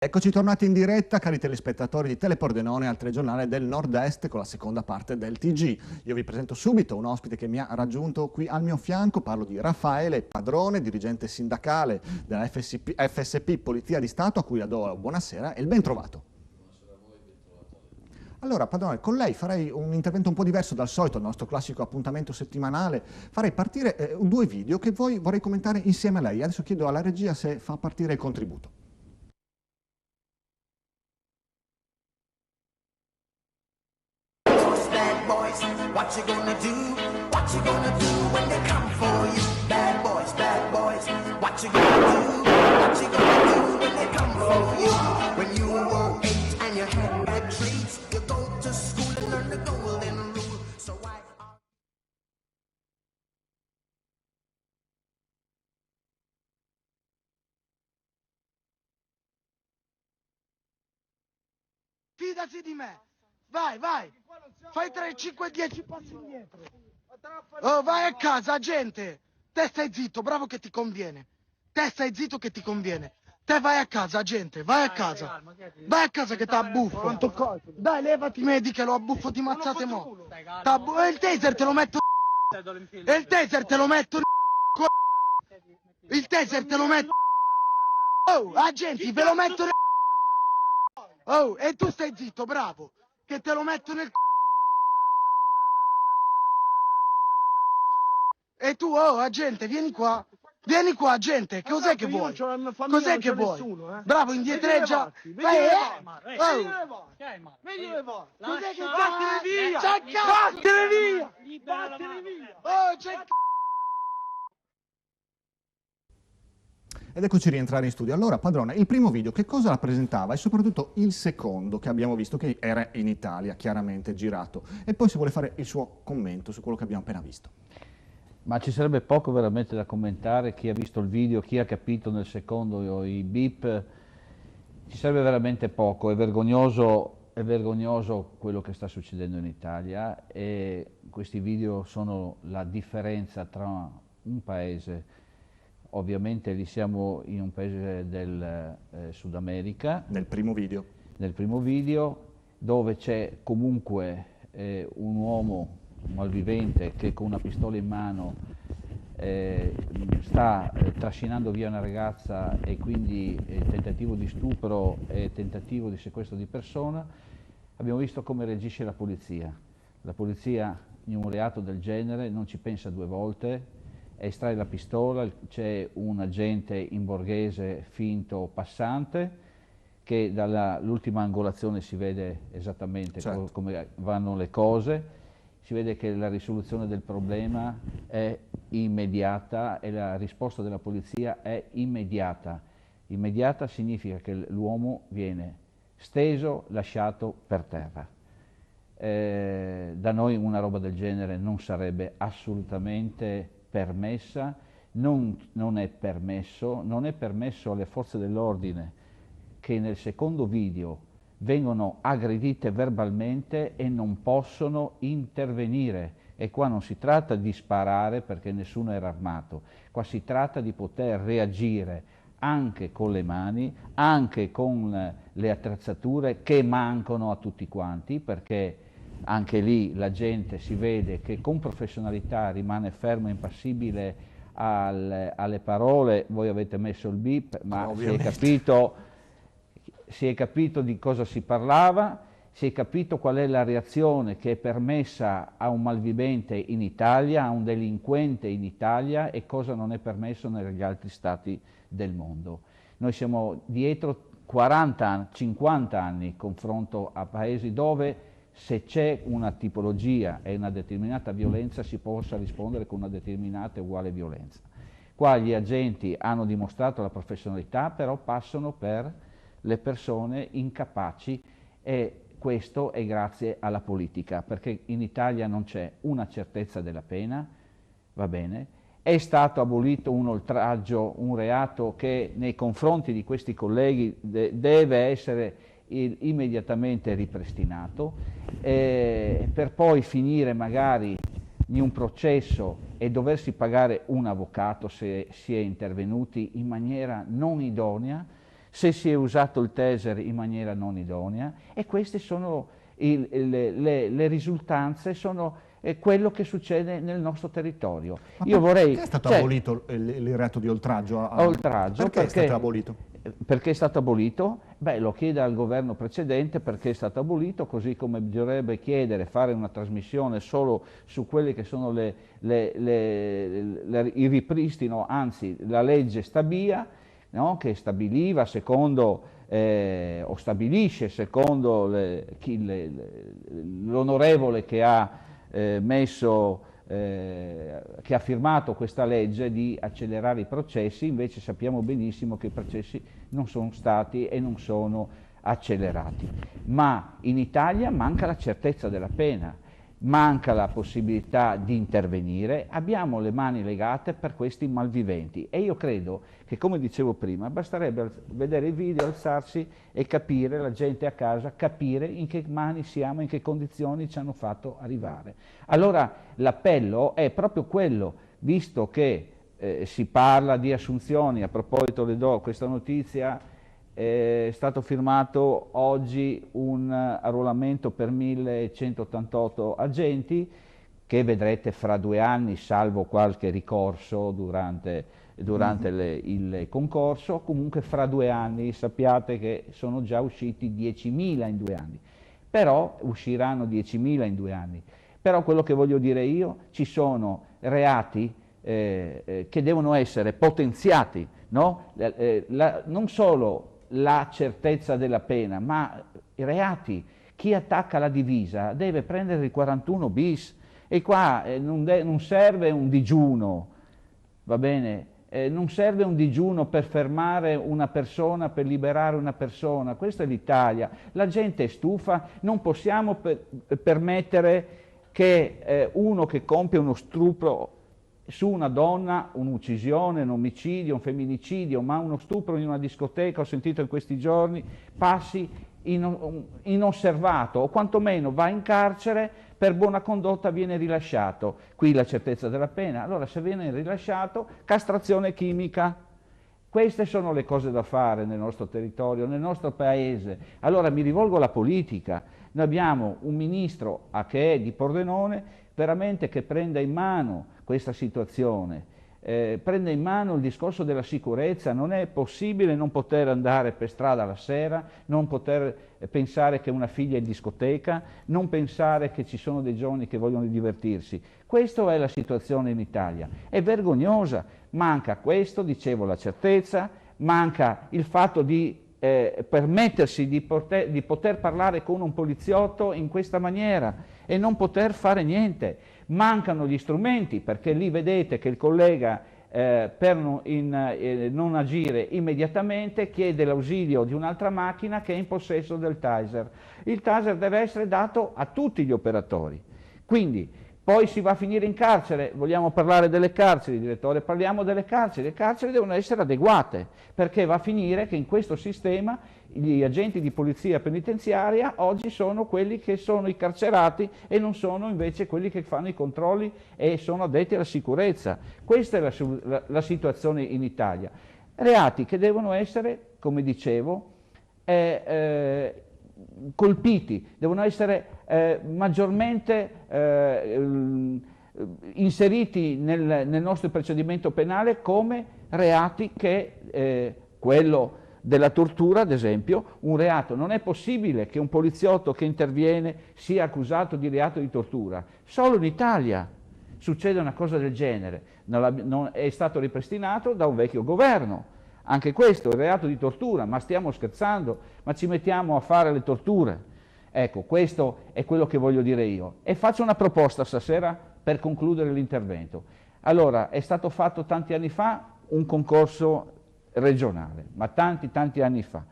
Eccoci tornati in diretta, cari telespettatori di Telepordenone, al telegiornale del Nord-Est con la seconda parte del TG. Io vi presento subito un ospite che mi ha raggiunto qui al mio fianco, parlo di Raffaele Padrone, dirigente sindacale della FSP Polizia di Stato, a cui do buonasera e il ben trovato. Allora, Padrone, con lei farei un intervento un po' diverso dal solito, il nostro classico appuntamento settimanale. Farei partire due video che vorrei commentare insieme a lei. Adesso chiedo alla regia se fa partire il contributo. What you gonna do? What you gonna do when they come for you? Bad boys, what you gonna do? What you gonna do when they come for you? When you were 8 and you had bad traits, you go to school and learn the golden rule. So why Fidati di me, vai, fai 3, 5, 10 passi indietro. Oh, vai a casa, gente. Te stai zitto, bravo che ti conviene. Te stai zitto che ti conviene. Te vai a casa, gente, vai a casa. Vai a casa che t'abbuffo. Dai, levati, medi che lo abbuffo di mazzate mo. E il taser te lo metto. E il taser te lo metto. Il taser te lo metto. Oh, agenti, ve lo metto. Oh, e tu stai zitto, bravo, che te lo metto nel E tu, oh, agente, vieni qua, agente, cos'è che vuoi? Cos'è che vuoi? Bravo, indietreggia. Vai, cos'è che vattene via! Vattene via! Oh, c'è Ed eccoci rientrare in studio. Allora, Padrone, il primo video che cosa rappresentava? E soprattutto il secondo che abbiamo visto, che era in Italia, chiaramente girato. E poi se vuole fare il suo commento su quello che abbiamo appena visto. Ma ci sarebbe poco veramente da commentare, chi ha visto il video, chi ha capito nel secondo i beep, ci sarebbe veramente poco, è vergognoso quello che sta succedendo in Italia e questi video sono la differenza tra un paese, ovviamente lì siamo in un paese del Sud America. Nel primo video. Dove c'è comunque un uomo malvivente che con una pistola in mano sta trascinando via una ragazza e quindi tentativo di stupro e tentativo di sequestro di persona. Abbiamo visto come reagisce la polizia. La polizia in un reato del genere non ci pensa due volte, estrae la pistola, c'è un agente in borghese finto passante che dall'ultima angolazione si vede esattamente come vanno le cose. Si vede che la risoluzione del problema è immediata e la risposta della polizia è immediata. Immediata significa che l'uomo viene steso, lasciato per terra. Da noi una roba del genere non sarebbe assolutamente permessa, non è permesso alle forze dell'ordine che nel secondo video vengono aggredite verbalmente e non possono intervenire. E qua non si tratta di sparare perché nessuno era armato, qua si tratta di poter reagire anche con le mani, anche con le attrezzature che mancano a tutti quanti, perché anche lì la gente si vede che con professionalità rimane ferma e impassibile alle parole. Voi avete messo il beep, ma si è capito di cosa si parlava, si è capito qual è la reazione che è permessa a un malvivente in Italia, a un delinquente in Italia e cosa non è permesso negli altri stati del mondo. Noi siamo dietro 40, 50 anni in confronto a paesi dove se c'è una tipologia e una determinata violenza si possa rispondere con una determinata e uguale violenza. Qua gli agenti hanno dimostrato la professionalità, però passano per le persone incapaci e questo è grazie alla politica, perché in Italia non c'è una certezza della pena, va bene, è stato abolito un oltraggio, un reato che nei confronti di questi colleghi deve essere immediatamente ripristinato, per poi finire magari in un processo e doversi pagare un avvocato se si è intervenuti in maniera non idonea. se si è usato il taser in maniera non idonea, e queste sono le risultanze, sono quello che succede nel nostro territorio. Io vorrei, perché è stato abolito il reato di oltraggio? Oltraggio, perché è stato abolito? Perché è stato abolito? Beh, lo chiede al governo precedente perché è stato abolito, così come bisognerebbe chiedere, fare una trasmissione solo su quelli che sono il ripristino, anzi la legge Stabia, no? Che stabiliva secondo, o stabilisce secondo l'onorevole che ha che ha firmato questa legge, di accelerare i processi. Invece sappiamo benissimo che i processi non sono stati e non sono accelerati. Ma in Italia manca la certezza della pena, manca la possibilità di intervenire, abbiamo le mani legate per questi malviventi, e io credo che, come dicevo prima, basterebbe vedere il video, alzarsi e capire, la gente a casa, capire in che mani siamo, in che condizioni ci hanno fatto arrivare. Allora l'appello è proprio quello, visto che si parla di assunzioni. A proposito, le do questa notizia: è stato firmato oggi un arruolamento per 1188 agenti, che vedrete fra 2 anni, salvo qualche ricorso durante il concorso. Comunque fra 2 anni sappiate che sono già usciti 10.000 in 2 anni, però usciranno 10.000 in 2 anni. Però quello che voglio dire io, ci sono reati che devono essere potenziati, no? Non solo la certezza della pena, ma i reati. Chi attacca la divisa deve prendere il 41 bis, e qua non serve un digiuno, va bene? Non serve un digiuno per fermare una persona, per liberare una persona. Questa è l'Italia, la gente è stufa, non possiamo permettere che uno che compie uno stupro su una donna, un'uccisione, un omicidio, un femminicidio, ma uno stupro in una discoteca, ho sentito in questi giorni, passi inosservato, o quantomeno va in carcere, per buona condotta viene rilasciato. Qui la certezza della pena. Allora, se viene rilasciato, castrazione chimica. Queste sono le cose da fare nel nostro territorio, nel nostro paese. Allora mi rivolgo alla politica. Noi abbiamo un ministro che è di Pordenone, veramente, che prenda in mano questa situazione, prende in mano il discorso della sicurezza. Non è possibile non poter andare per strada la sera, non poter pensare che una figlia è in discoteca, non pensare che ci sono dei giovani che vogliono divertirsi. Questa è la situazione in Italia, è vergognosa. Manca questo, dicevo, la certezza, manca il fatto di permettersi di poter parlare con un poliziotto in questa maniera e non poter fare niente. Mancano gli strumenti, perché lì vedete che il collega per non agire immediatamente chiede l'ausilio di un'altra macchina che è in possesso del taser. Il taser deve essere dato a tutti gli operatori, quindi poi si va a finire in carcere. Vogliamo parlare delle carceri, direttore? Parliamo delle carceri. Le carceri devono essere adeguate, perché va a finire che in questo sistema gli agenti di polizia penitenziaria oggi sono quelli che sono i carcerati e non sono invece quelli che fanno i controlli e sono addetti alla sicurezza. Questa è la situazione in Italia. Reati che devono essere, come dicevo, colpiti, devono essere maggiormente inseriti nel nostro procedimento penale come reati che quello della tortura, ad esempio, un reato. Non è possibile che un poliziotto che interviene sia accusato di reato di tortura. Solo in Italia succede una cosa del genere. È stato ripristinato da un vecchio governo. Anche questo è il reato di tortura. Ma stiamo scherzando? Ma ci mettiamo a fare le torture? Ecco, questo è quello che voglio dire io. E faccio una proposta stasera per concludere l'intervento. Allora, è stato fatto tanti anni fa un concorso regionale, ma tanti anni fa.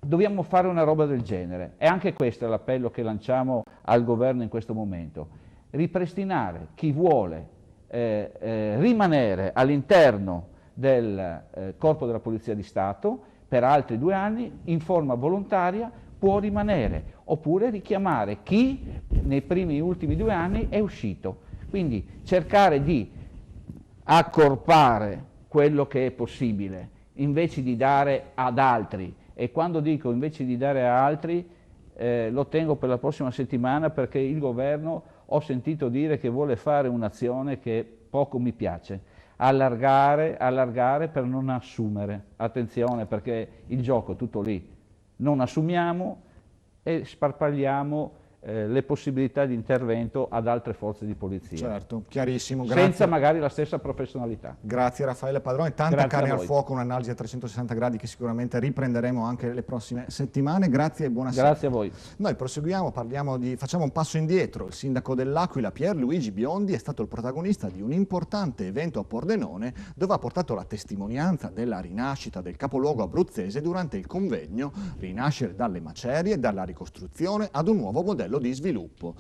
Dobbiamo fare una roba del genere, e anche questo è l'appello che lanciamo al governo in questo momento: ripristinare chi vuole rimanere all'interno del Corpo della Polizia di Stato per altri 2 anni in forma volontaria, può rimanere, oppure richiamare chi nei primi e ultimi 2 anni è uscito. Quindi cercare di accorpare quello che è possibile invece di dare ad altri. E quando dico invece di dare a altri, lo tengo per la prossima settimana, perché il governo ho sentito dire che vuole fare un'azione che poco mi piace. Allargare per non assumere. Attenzione, perché il gioco è tutto lì. Non assumiamo e sparpagliamo le possibilità di intervento ad altre forze di polizia. Certo, chiarissimo. Grazie. Senza magari la stessa professionalità. Grazie Raffaele Padrone, tanta Grazie carne a al voi. fuoco, un'analisi a 360 gradi che sicuramente riprenderemo anche le prossime settimane. Grazie e buonasera. Grazie a voi. Noi proseguiamo, facciamo un passo indietro. Il sindaco dell'Aquila, Pierluigi Biondi, è stato il protagonista di un importante evento a Pordenone, dove ha portato la testimonianza della rinascita del capoluogo abruzzese durante il convegno Rinascere dalle macerie, dalla ricostruzione ad un nuovo modello di sviluppo.